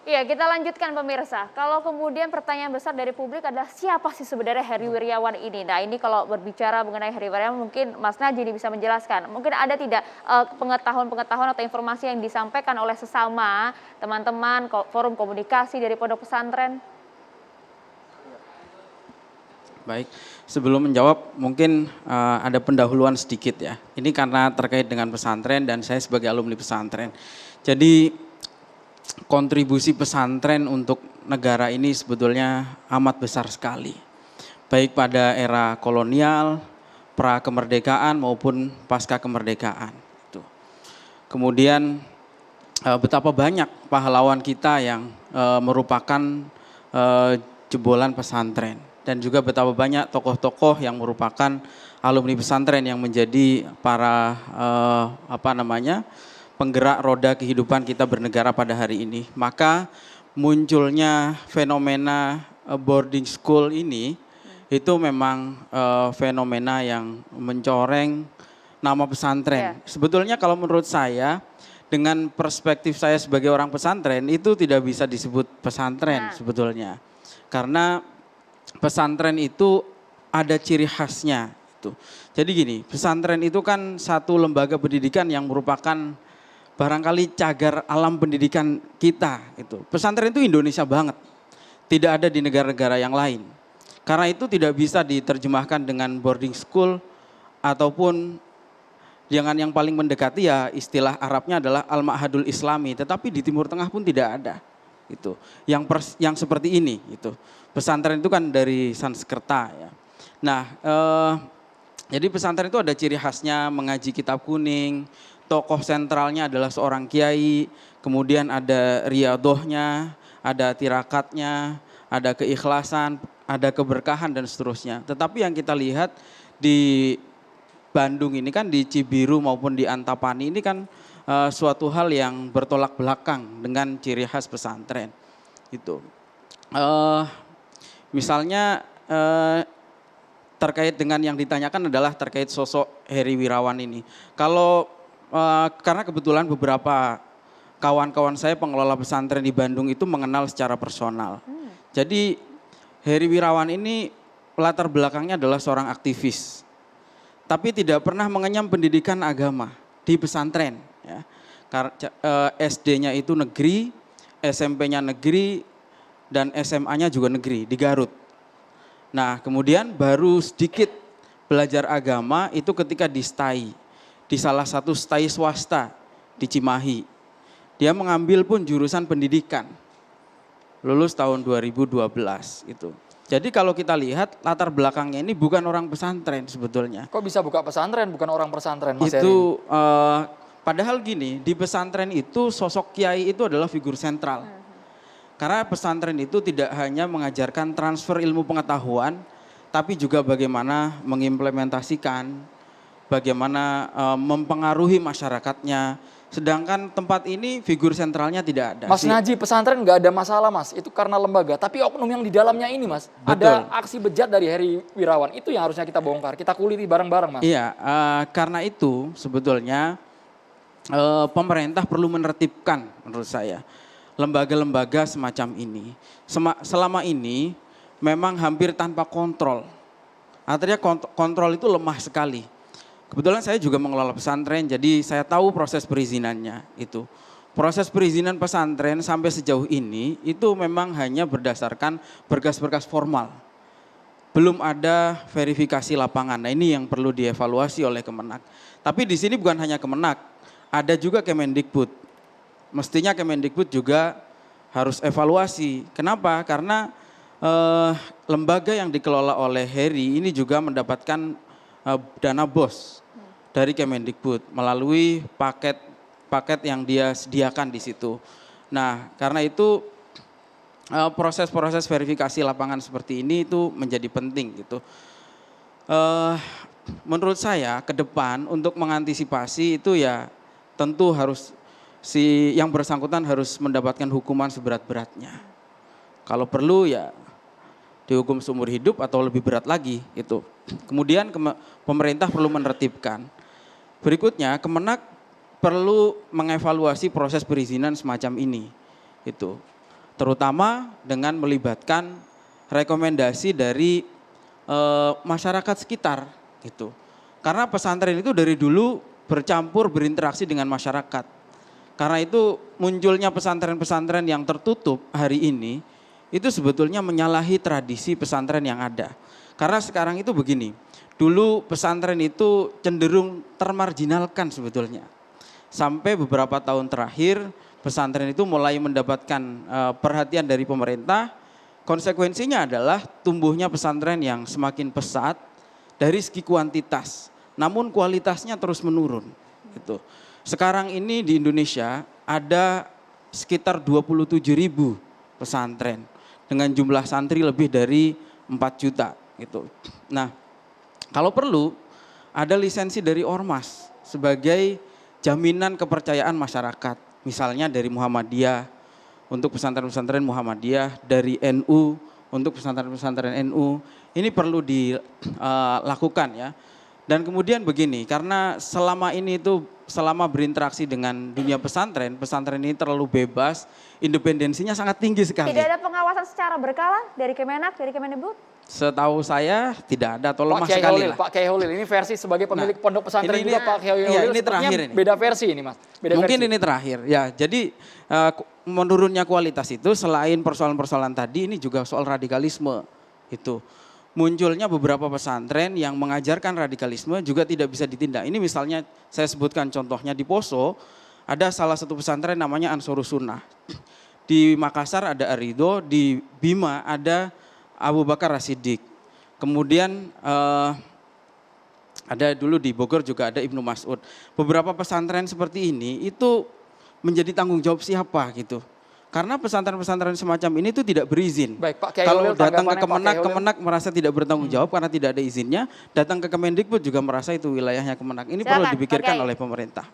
Iya, kita lanjutkan pemirsa. Kalau kemudian pertanyaan besar dari publik adalah siapa sih sebenarnya Heri Wirawan ini? Nah, ini kalau berbicara mengenai Heri Wirawan mungkin Mas Najib bisa menjelaskan. Mungkin ada tidak pengetahuan-pengetahuan atau informasi yang disampaikan oleh sesama teman-teman forum komunikasi dari pondok pesantren? Baik, sebelum menjawab mungkin ada pendahuluan sedikit ya. Ini karena terkait dengan pesantren dan saya sebagai alumni pesantren. Jadi kontribusi pesantren untuk negara ini sebetulnya amat besar sekali. Baik pada era kolonial, pra kemerdekaan maupun pasca kemerdekaan. Kemudian betapa banyak pahlawan kita yang merupakan jebolan pesantren. Dan juga betapa banyak tokoh-tokoh yang merupakan alumni pesantren yang menjadi para penggerak roda kehidupan kita bernegara pada hari ini. Maka munculnya fenomena boarding school ini itu memang fenomena yang mencoreng nama pesantren. Sebetulnya kalau menurut saya dengan perspektif saya sebagai orang pesantren itu tidak bisa disebut pesantren sebetulnya. Karena pesantren itu ada ciri khasnya. Jadi gini, pesantren itu kan satu lembaga pendidikan yang merupakan barangkali cagar alam pendidikan kita. Pesantren itu Indonesia banget, tidak ada di negara-negara yang lain. Karena itu tidak bisa diterjemahkan dengan boarding school ataupun jangan yang paling mendekati ya istilah Arabnya adalah Al-Ma'hadul Islami, tetapi di Timur Tengah pun tidak ada. Yang seperti ini pesantren itu kan dari Sanskerta ya. Nah, jadi pesantren itu ada ciri khasnya mengaji kitab kuning, tokoh sentralnya adalah seorang kiai, kemudian ada riyadhahnya, ada tirakatnya, ada keikhlasan, ada keberkahan dan seterusnya. Tetapi yang kita lihat di Bandung ini kan di Cibiru maupun di Antapani ini kan suatu hal yang bertolak belakang dengan ciri khas pesantren. Misalnya terkait dengan yang ditanyakan adalah terkait sosok Heri Wirawan ini. Karena kebetulan beberapa kawan-kawan saya pengelola pesantren di Bandung itu mengenal secara personal. Jadi Heri Wirawan ini latar belakangnya adalah seorang aktivis. Tapi tidak pernah mengenyam pendidikan agama di pesantren. Ya. SD-nya itu negeri, SMP-nya negeri, dan SMA-nya juga negeri di Garut. Nah kemudian baru sedikit belajar agama itu ketika di STAI, di salah satu STAI swasta di Cimahi. Dia mengambil pun jurusan pendidikan, lulus tahun 2012 itu. Jadi kalau kita lihat latar belakangnya ini bukan orang pesantren sebetulnya. Kok bisa buka pesantren bukan orang pesantren Mas Heri? Padahal gini, di pesantren itu sosok kiai itu adalah figur sentral. Karena pesantren itu tidak hanya mengajarkan transfer ilmu pengetahuan, tapi juga bagaimana mengimplementasikan, bagaimana mempengaruhi masyarakatnya. Sedangkan tempat ini figur sentralnya tidak ada. Mas Najib, pesantren nggak ada masalah Mas, itu karena lembaga. Tapi oknum yang di dalamnya ini Mas, betul. Ada aksi bejat dari Heri Wirawan, itu yang harusnya kita bongkar, kita kuliti bareng-bareng Mas. Iya, karena itu sebetulnya pemerintah perlu menertibkan menurut saya lembaga-lembaga semacam ini. Selama ini memang hampir tanpa kontrol. Artinya kontrol itu lemah sekali. Kebetulan saya juga mengelola pesantren, jadi saya tahu proses perizinannya itu. Proses perizinan pesantren sampai sejauh ini itu memang hanya berdasarkan berkas-berkas formal. Belum ada verifikasi lapangan. Nah ini yang perlu dievaluasi oleh Kemenak. Tapi di sini bukan hanya Kemenak, ada juga Kemendikbud. Mestinya Kemendikbud juga harus evaluasi. Kenapa? Karena lembaga yang dikelola oleh Heri ini juga mendapatkan dana BOS dari Kemendikbud melalui paket yang dia sediakan di situ. Nah, karena itu proses-proses verifikasi lapangan seperti ini itu menjadi penting gitu. Menurut saya ke depan untuk mengantisipasi itu ya tentu harus yang bersangkutan harus mendapatkan hukuman seberat-beratnya. Kalau perlu ya dihukum seumur hidup atau lebih berat lagi itu. Kemudian pemerintah perlu menertibkan. Berikutnya Kemenak perlu mengevaluasi proses perizinan semacam ini. Itu. terutama dengan melibatkan rekomendasi dari masyarakat sekitar gitu. Karena pesantren itu dari dulu bercampur berinteraksi dengan masyarakat. Karena itu munculnya pesantren-pesantren yang tertutup hari ini itu sebetulnya menyalahi tradisi pesantren yang ada. Karena sekarang itu begini, dulu pesantren itu cenderung termarginalkan sebetulnya. Sampai beberapa tahun terakhir pesantren itu mulai mendapatkan perhatian dari pemerintah. Konsekuensinya adalah tumbuhnya pesantren yang semakin pesat dari segi kuantitas, namun kualitasnya terus menurun. Gitu. Sekarang ini di Indonesia ada sekitar 27.000 pesantren dengan jumlah santri lebih dari 4 juta. Gitu. Nah, kalau perlu ada lisensi dari Ormas sebagai jaminan kepercayaan masyarakat. Misalnya dari Muhammadiyah, untuk pesantren-pesantren Muhammadiyah, dari NU, untuk pesantren-pesantren NU, ini perlu dilakukan ya. Dan kemudian begini, karena selama ini itu, selama berinteraksi dengan dunia pesantren, pesantren ini terlalu bebas, independensinya sangat tinggi sekali. Tidak ada pengawasan secara berkala dari Kemenak, dari Kemendikbud? Setahu saya tidak ada atau lemah Pak Kiai sekali Holil, lah. Pak Kiai Holil, ini versi sebagai pemilik pondok pesantren ini- juga Pak Kiai Holil. iya, ini sepertinya terakhir ini. beda versi ini Mas. Beda Mungkin versi. ini terakhir ya. Jadi menurunnya kualitas itu selain persoalan-persoalan tadi, ini juga soal radikalisme itu. Munculnya beberapa pesantren yang mengajarkan radikalisme juga tidak bisa ditindak. Ini misalnya saya sebutkan contohnya di Poso, ada salah satu pesantren namanya Ansarus Sunnah. Di Makassar ada Arido, di Bima ada Abu Bakar As-Siddiq. Kemudian ada dulu di Bogor juga ada Ibnu Mas'ud. Beberapa pesantren seperti ini itu menjadi tanggung jawab siapa gitu. Karena pesantren-pesantren semacam ini itu tidak berizin. Baik, Pak Kiai Kalau Holil, datang ke tanggapannya Pak Kemenak, Kiai Holil. Kemenak merasa tidak bertanggung jawab karena tidak ada izinnya. Datang ke Kemendikbud juga merasa itu wilayahnya Kemenak. Ini Silakan, perlu Pak dipikirkan Kiai. oleh pemerintah.